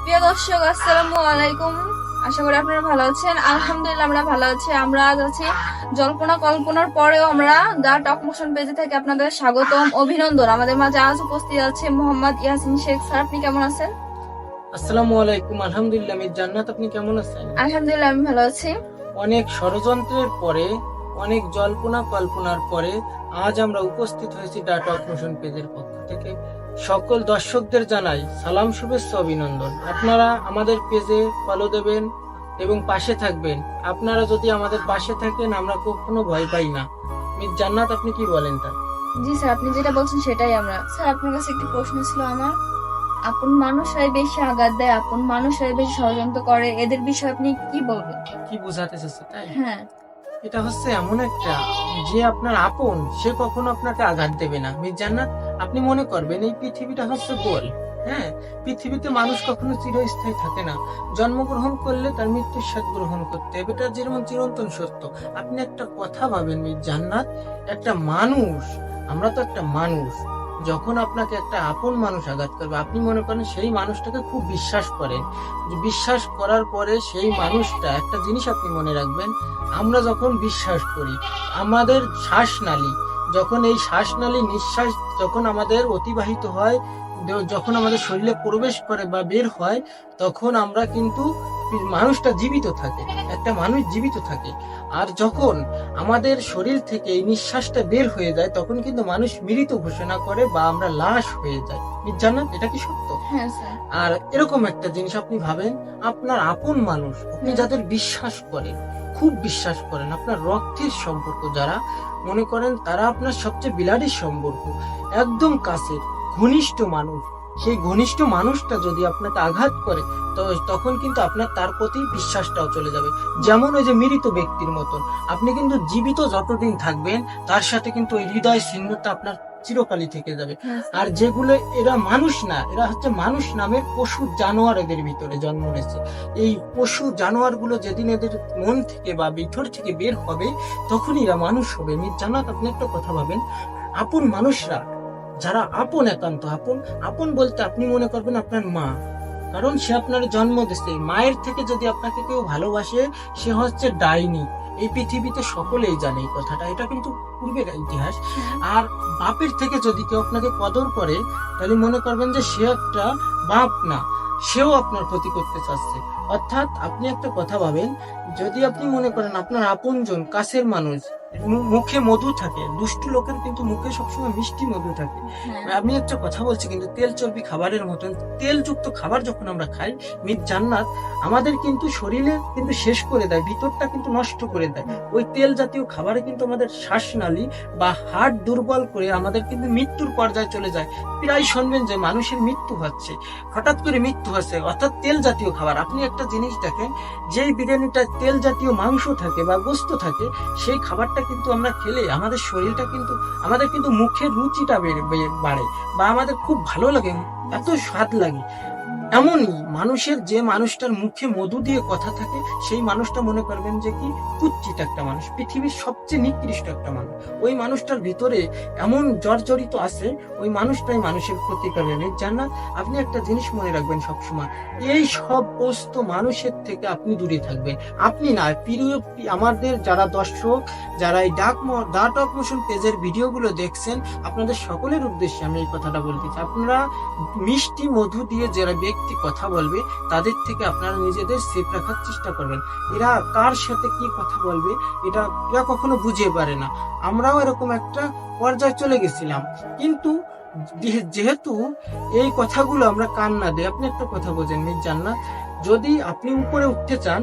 প্রিয় দর্শক, আসসালামু আলাইকুম। আশা করি আপনারা ভালো আছেন। আলহামদুলিল্লাহ আমরা ভালো আছি। আমরা আজ আছি জল্পনা কল্পনার পরেও আমরা দা টক মোশন পেজে থেকে আপনাদের স্বাগতম, অভিনন্দন। আমাদের মাঝে আজ উপস্থিত আছে মোহাম্মদ ইয়াসিন শেখ স্যার। আপনি কেমন আছেন? আসসালামু আলাইকুম। আলহামদুলিল্লাহ আমি জান্নাত, আপনি কেমন আছেন? আলহামদুলিল্লাহ আমি ভালো আছি। অনেক ষড়যন্ত্রের পরে, অনেক জল্পনা কল্পনার পরে আজ আমরা উপস্থিত হয়েছি দা টক মোশন পেজের পক্ষ থেকে। সকল দর্শকদের জানাই সালাম, শুভেচ্ছা, অভিনন্দন। আপনারা আমাদের পেজে ফলো দেবেন এবং পাশে থাকবেন। আপনারা যদি আমাদের পাশে থাকেন আমরা কখনো ভয় পাই না। মিস জান্নাত, আপনি কি বলেন তা? জি স্যার, আপনি যেটা বলছেন সেটাই আমরা। স্যার, আপনার কাছে একটি প্রশ্ন ছিল আমার। আপন মানুষরাই বেশি আঘাত দেয়, আপন মানুষরাই বেশি ষড়যন্ত্র করে, এদের বিষয়ে আপনি কি বলবেন? কি বোঝাতে চাচ্ছে তাই? হ্যাঁ। এটা হচ্ছে এমন একটা, যে আপনার আপন সে কখনো আপনাকে আঘাত দেবে না। মিস জান্নাত, আপনি মনে করবেন এই পৃথিবীটা হচ্ছে গোল। হ্যাঁ, পৃথিবীতে মানুষ কখনো চিরস্থায়ী থাকে না। জন্মগ্রহণ করলে তার মৃত্যুর স্বাদ গ্রহণ করতে হবে, এটা যেমন চিরন্তন সত্য। আপনি একটা কথা ভাবেন মিস জান্নাত, একটা মানুষ, আমরা তো একটা মানুষ, যখন আপনাকে একটা আপন মানুষ আঘাত করবে, আপনি মনে করেন সেই মানুষটাকে খুব বিশ্বাস করেন। বিশ্বাস করার পরে সেই মানুষটা, একটা জিনিস আপনি মনে রাখবেন, আমরা যখন বিশ্বাস করি, আমাদের শ্বাসনালী, যখন এই শ্বাসনালী নিঃশ্বাস যখন আমাদের অতিবাহিত হয়, যখন আমাদের শরীরে প্রবেশ করে বা বের হয়, তখন আমরা কিন্তু মানুষটা জীবিত থাকে, একটা মানুষ জীবিত থাকে। আর যখন আমাদের শরীর থেকে এই নিঃশ্বাসটা বের হয়ে যায়, তখন কিন্তু মানুষ মৃত ঘোষণা করে বা আমরা লাশ হয়ে যাই। জানেন এটা কি সত্য? হ্যাঁ স্যার। আর এরকম একটা জিনিস আপনি ভাবেন, আপনার আপন মানুষ, আপনি যাদের বিশ্বাস করেন, খুব বিশ্বাস করেন, আপনার রক্তের সম্পর্ক যারা মনে করেন, তারা আপনার সবচেয়ে বিলাডি সম্পর্ক, একদম কাছের ঘনিষ্ঠ মানুষ, সেই ঘনিষ্ঠ মানুষটা যদি আপনাকে আঘাত করে, তো তখন কিন্তু আপনার তার প্রতি বিশ্বাসটাও চলে যাবে। যেমন ওই যে মৃত ব্যক্তির মতন, আপনি কিন্তু জীবিত যতদিন থাকবেন তার সাথে কিন্তু ওই হৃদয় চিহ্নটা আপনার চিরকালই থেকে যাবে। আর যেগুলো এরা মানুষ না, এরা হচ্ছে মানুষ নামের পশু জানোয়ার, এদের ভিতরে জন্ম নিয়েছে। এই পশু জানোয়ার গুলো যেদিন এদের মন থেকে বা ভিতর থেকে বের হবে, তখনই এরা মানুষ হবে। মিস জান্নাত, আপনি একটা কথা ভাবেন, আপন মানুষরা যারা আপন, একান্ত আপন, আপন বলতে আপনি মনে করবেন আপনার মা, কারণ সে আপনার জন্ম দিচ্ছে। মায়ের থেকে যদি আপনাকে কেউ ভালোবাসে, সে হচ্ছে ডাইনি। এই পৃথিবীতে সকলেই জানে এই কথাটা, এটা কিন্তু পূর্বের ইতিহাস। আর বাপের থেকে যদি কেউ আপনাকে কদর করে, তাহলে মনে করবেন যে সে একটা বাপ না, সেও আপনার ক্ষতি করতে চাচ্ছে। অর্থাৎ আপনি একটা কথা ভাবেন, যদি আপনি মনে করেন আপনার আপনজন, কাছের মানুষ, মুখে মধু থাকে, দুষ্টু লোকের কিন্তু মুখে সবসময় মিষ্টি মধু থাকে। আমি একটা কথা বলছি, কিন্তু তেল চর্বি খাবারের মতন, তেলযুক্ত খাবার যখন আমরা খাই, মিস জান্নাত, আমাদের কিন্তু শরীরে কিন্তু শেষ করে দেয়, ভিতরটা কিন্তু নষ্ট করে দেয়। ওই তেল জাতীয় খাবারে কিন্তু আমাদের শ্বাসনালী বা হার্ট দুর্বল করে আমাদের কিন্তু মৃত্যুর পর্যায়ে চলে যায়। প্রায় শুনবেন যে মানুষের মৃত্যু হচ্ছে, হঠাৎ করে মৃত্যু হচ্ছে, অর্থাৎ তেল জাতীয় খাবার। আপনি একটা জিনিস দেখেন, যেই বিরিয়ানিটা তেল জাতীয় মাংস থাকে বা গোস্ত থাকে, সেই খাবারটা কিন্তু আমরা খেলে আমাদের শরীরটা কিন্তু, আমাদের কিন্তু মুখের রুচিটা বাড়ে বা আমাদের খুব ভালো লাগে, এত স্বাদ লাগে। এমনই মানুষের, যে মানুষটার মুখে মধু দিয়ে কথা থাকে, সেই মানুষটা মনে করবেন যে কি কুচ্ছিত একটা মানুষ, পৃথিবীর সবচেয়ে নিকৃষ্ট একটা মানুষ। ওই মানুষটার ভিতরে এমন জর্জরিত আছে, ওই মানুষটাই মানুষের ক্ষতি করবে। জান্নাত, আপনি একটা জিনিস মনে রাখবেন সবসময়, এই সমস্ত মানুষের থেকে আপনি দূরে থাকবেন। আপনি না, প্রিয় আমাদের যারা দর্শক, যারা এই দা টক মোশন পেজের ভিডিওগুলো দেখছেন, আপনাদের সকলের উদ্দেশ্যে আমি এই কথাটা বলতে চাই, আপনারা মিষ্টি মধু দিয়ে যারা ব্যক্তি কথা বলবে, তাদের থেকে আপনারা নিজেদের সেফ রাখার চেষ্টা করবেন। এরা কার সাথে কি কথা বলবে, এটা এরা কখনো বুঝে পারে না। আমরাও এরকম একটা পর্যায়ে চলে গেছিলাম, কিন্তু যেহেতু এই কথাগুলো আমরা কান না দিই, আপনি একটা কথা বোঝেন মিস জান্নাত, যদি আপনি উপরে উঠতে চান,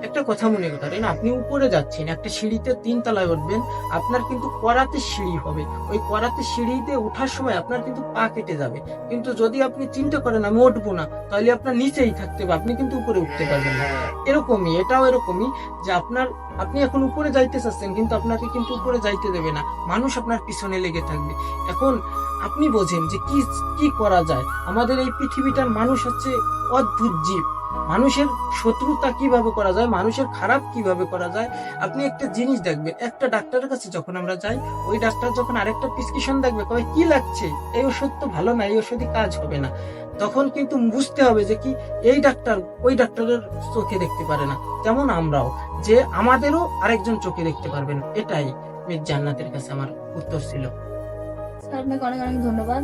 একটা কথা মনে করেন, আপনি উপরে যাচ্ছেন, একটা সিঁড়িতে 3 তলায় উঠবেন, আপনার কিন্তু করাতে সিঁড়ি হবে, ওই করাতে সিঁড়িতে ওঠার সময় আপনার কিন্তু পা কেটে যাবে। কিন্তু যদি আপনি চিন্তা করেন আমি উঠবো না, তাহলে আপনার নিচেই থাকতে হবে, আপনি কিন্তু উপরে উঠতে পারবেন না। এরকমই এটাও এরকমই, যে আপনি এখন উপরে যাইতে চাচ্ছেন, কিন্তু আপনাকে কিন্তু উপরে যাইতে দেবে না, মানুষ আপনার পিছনে লেগে থাকবে। এখন আপনি বোঝেন যে কি করা যায়। আমাদের এই পৃথিবীটার মানুষ হচ্ছে অদ্ভুত জীব, মানুষের শত্রুতা কিভাবে করা যায়, মানুষের খারাপ কিভাবে করা যায়। আপনি একটা জিনিস দেখবেন, একটা ডাক্তারের কাছে যখন আমরা যাই, ওই ডাক্তার যখন আরেকটা প্রেসক্রিপশন দেখবে, কবে কি লাগছে, এই ওষুধ তো ভালো না, এই ওষুধে কাজ হবে না, তখন কিন্তু বুঝতে হবে যে কি এই ডাক্তার ওই ডাক্তারের চোখে দেখতে পারে না, তেমন আমরাও, যে আমাদেরও আরেকজন চোখে দেখতে পারবেন। এটাই মিস জান্নাতের কাছে আমার উত্তর ছিল। স্যার আপনাকে অনেক অনেক ধন্যবাদ।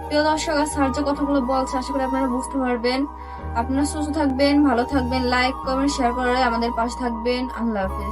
প্রিয় দর্শক, আর স্যার যে কথাগুলো বলছে আশা করি আপনারা বুঝতে পারবেন। আপনারা সুস্থ থাকবেন, ভালো থাকবেন, লাইক কমেন্ট শেয়ার করে আমাদের পাশে থাকবেন। আল্লাহ হাফেজ।